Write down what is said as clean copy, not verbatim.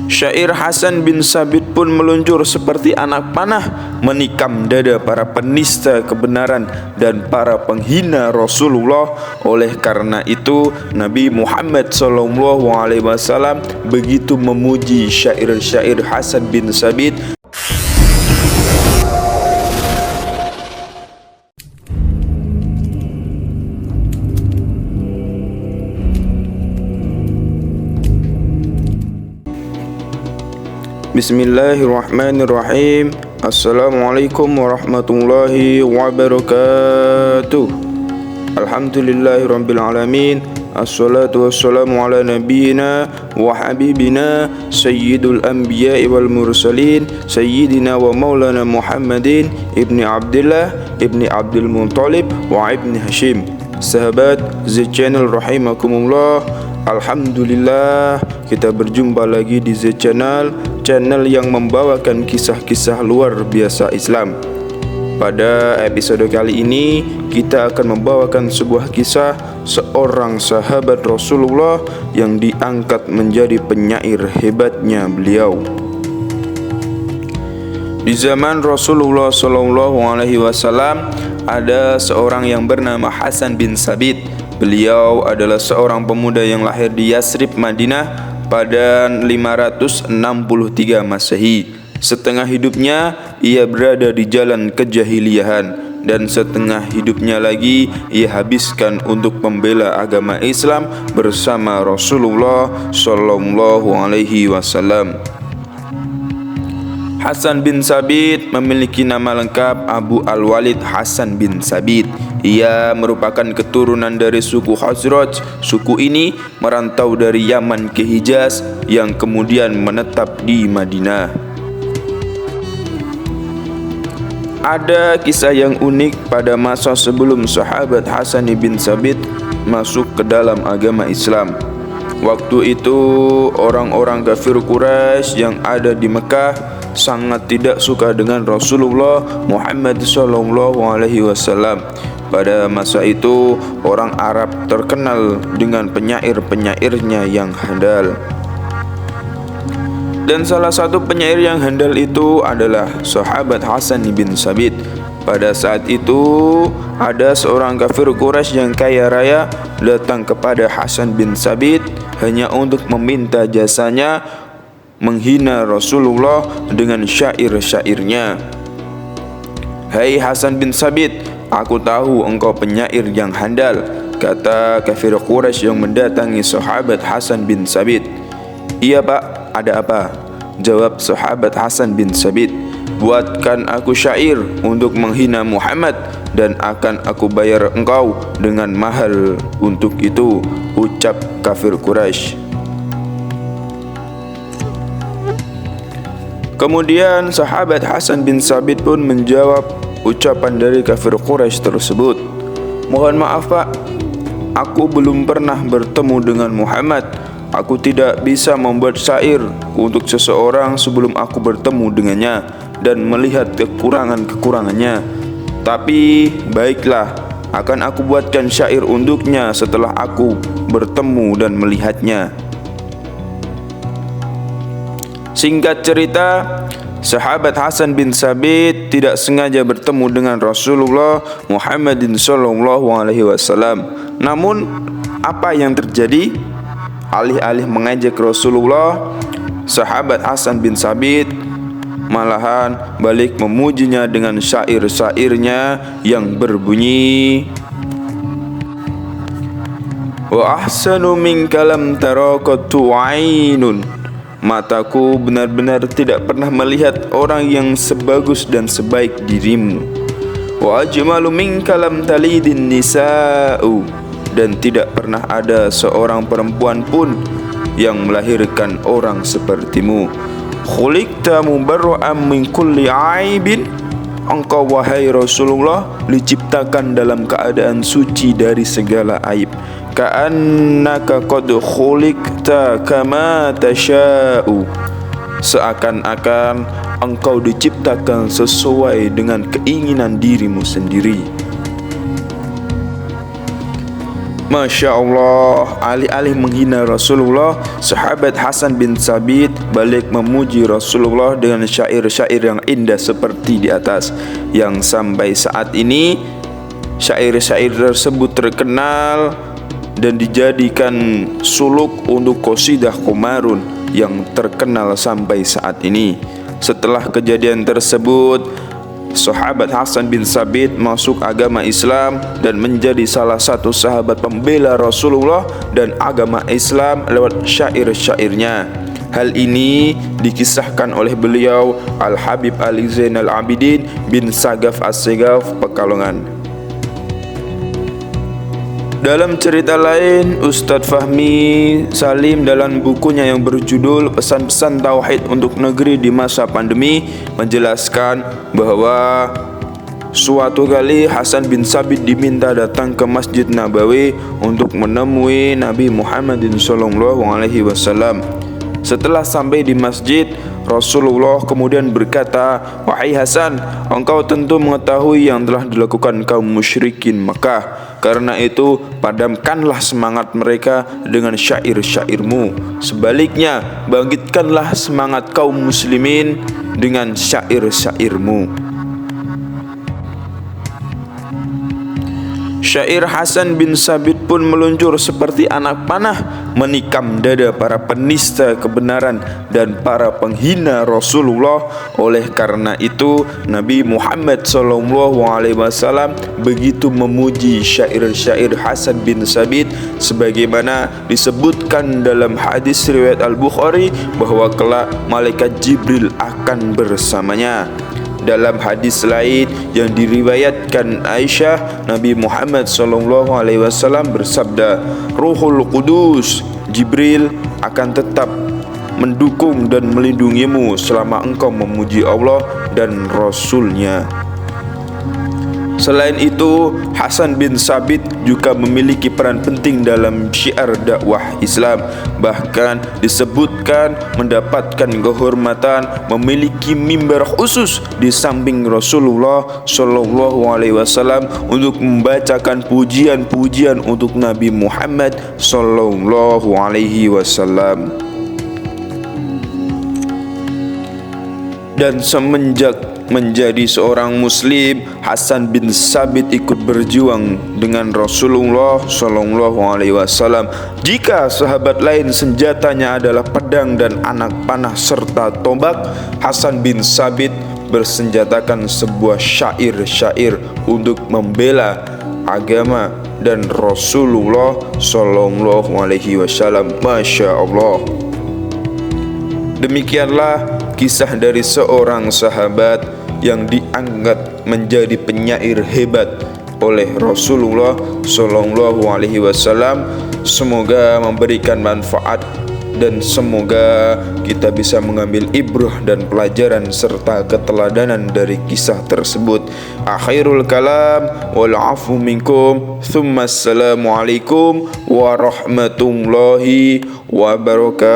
Syair Hasan bin Sabit pun meluncur seperti anak panah, menikam dada para penista kebenaran dan para penghina Rasulullah. Oleh karena itu, Nabi Muhammad SAW begitu memuji syair-syair Hasan bin Sabit. Bismillahirrahmanirrahim. Assalamualaikum warahmatullahi wabarakatuh. Alhamdulillahirabbil alamin. Assalatu wassalamu ala nabiyyina wa habibina sayyidul anbiya'i wal mursalin sayyidina wa maulana Muhammadin ibni Abdullah ibni Abdul Muttalib wa ibni Hashim. Sahabat Z Channel rahimakumullah, alhamdulillah kita berjumpa lagi di Z Channel, channel yang membawakan kisah-kisah luar biasa Islam. Pada episode kali ini kita akan membawakan sebuah kisah seorang sahabat Rasulullah yang diangkat menjadi penyair hebatnya beliau. Di zaman Rasulullah SAW ada seorang yang bernama Hasan bin Sabit. Beliau adalah seorang pemuda yang lahir di Yasrib, Madinah pada 563 Masehi. Setengah hidupnya ia berada di jalan kejahiliahan dan setengah hidupnya lagi ia habiskan untuk membela agama Islam bersama Rasulullah SAW. Hasan bin Sabit memiliki nama lengkap Abu Al-Walid Hasan bin Sabit. Ia merupakan keturunan dari suku Khazraj. Suku ini merantau dari Yaman ke Hijaz yang kemudian menetap di Madinah. Ada kisah yang unik pada masa sebelum sahabat Hasan bin Sabit masuk ke dalam agama Islam. Waktu itu orang-orang kafir Quraisy yang ada di Mekah sangat tidak suka dengan Rasulullah Muhammad SAW. Pada masa itu orang Arab terkenal dengan penyair-penyairnya yang handal. Dan salah satu penyair yang handal itu adalah sahabat Hasan bin Sabit. Pada saat itu ada seorang kafir Quraisy yang kaya raya datang kepada Hasan bin Sabit hanya untuk meminta jasanya menghina Rasulullah dengan syair-syairnya. "Hai Hasan bin Sabit, aku tahu engkau penyair yang handal," kata kafir Quraisy yang mendatangi sahabat Hasan bin Sabit. "Iya Pak, ada apa?" jawab sahabat Hasan bin Sabit. "Buatkan aku syair untuk menghina Muhammad dan akan aku bayar engkau dengan mahal untuk itu," ucap kafir Quraisy. Kemudian sahabat Hasan bin Sabit pun menjawab ucapan dari kafir Quraisy tersebut. "Mohon maaf Pak, aku belum pernah bertemu dengan Muhammad. Aku tidak bisa membuat syair untuk seseorang sebelum aku bertemu dengannya dan melihat kekurangan-kekurangannya. Tapi baiklah, akan aku buatkan syair untuknya setelah aku bertemu dan melihatnya." Singkat cerita, sahabat Hasan bin Sabit tidak sengaja bertemu dengan Rasulullah Muhammadin SAW. Namun, apa yang terjadi? Alih-alih mengajak Rasulullah, sahabat Hasan bin Sabit malahan balik memujinya dengan syair-syairnya yang berbunyi, "Wa ahsanu minka lam taraqatu 'ainun." Mataku benar-benar tidak pernah melihat orang yang sebagus dan sebaik dirimu. "Wa ajmalu minka lam talidin nisa'u." Dan tidak pernah ada seorang perempuan pun yang melahirkan orang sepertimu. "Khuliqta mubarra'an min kulli 'aibin." Engkau wahai Rasulullah diciptakan dalam keadaan suci dari segala aib. "Ka'annaka qad khuliqta kama tasha'u." Seakan-akan engkau diciptakan sesuai dengan keinginan dirimu sendiri. Masya Allah, alih-alih menghina Rasulullah, sahabat Hasan bin Sabit balik memuji Rasulullah dengan syair-syair yang indah seperti di atas, yang sampai saat ini syair-syair tersebut terkenal dan dijadikan suluk untuk qasidah Qomarun yang terkenal sampai saat ini. Setelah kejadian tersebut, sahabat Hasan bin Sabit masuk agama Islam dan menjadi salah satu sahabat pembela Rasulullah dan agama Islam lewat syair-syairnya. Hal ini dikisahkan oleh beliau Al-Habib Ali Zainal Abidin bin Sagaf As-Segaf Pekalongan. Dalam cerita lain, Ustadz Fahmi Salim dalam bukunya yang berjudul Pesan-Pesan Tauhid untuk Negeri di Masa Pandemi menjelaskan bahwa suatu kali Hasan bin Sabit diminta datang ke Masjid Nabawi untuk menemui Nabi Muhammad SAW. Setelah sampai di masjid, Rasulullah kemudian berkata, "Wahai Hasan, engkau tentu mengetahui yang telah dilakukan kaum musyrikin Makkah. Karena itu, padamkanlah semangat mereka dengan syair-syairmu. Sebaliknya, bangkitkanlah semangat kaum muslimin dengan syair-syairmu." Syair Hasan bin Sabit pun meluncur seperti anak panah, menikam dada para penista kebenaran dan para penghina Rasulullah. Oleh karena itu, Nabi Muhammad SAW begitu memuji syair-syair Hasan bin Sabit, sebagaimana disebutkan dalam hadis riwayat Al-Bukhari bahwa kelak malaikat Jibril akan bersamanya. Dalam hadis lain yang diriwayatkan Aisyah, Nabi Muhammad SAW bersabda, "Ruhul Qudus, Jibril akan tetap mendukung dan melindungimu selama engkau memuji Allah dan Rasul-Nya." Selain itu, Hasan bin Sabit juga memiliki peran penting dalam syiar dakwah Islam. Bahkan disebutkan mendapatkan kehormatan memiliki mimbar khusus di samping Rasulullah SAW untuk membacakan pujian-pujian untuk Nabi Muhammad SAW. Dan semenjak menjadi seorang muslim, Hasan bin Sabit ikut berjuang dengan Rasulullah SAW. Jika sahabat lain senjatanya adalah pedang dan anak panah serta tombak, Hasan bin Sabit bersenjatakan sebuah syair-syair untuk membela agama dan Rasulullah SAW. Masya Allah. Demikianlah kisah dari seorang sahabat yang dianggap menjadi penyair hebat oleh Rasulullah SAW. Semoga memberikan manfaat dan semoga kita bisa mengambil ibrah dan pelajaran serta keteladanan dari kisah tersebut. Akhirul kalam wal afu minkum, thumma assalamualaikum warahmatullahi wabarakatuh.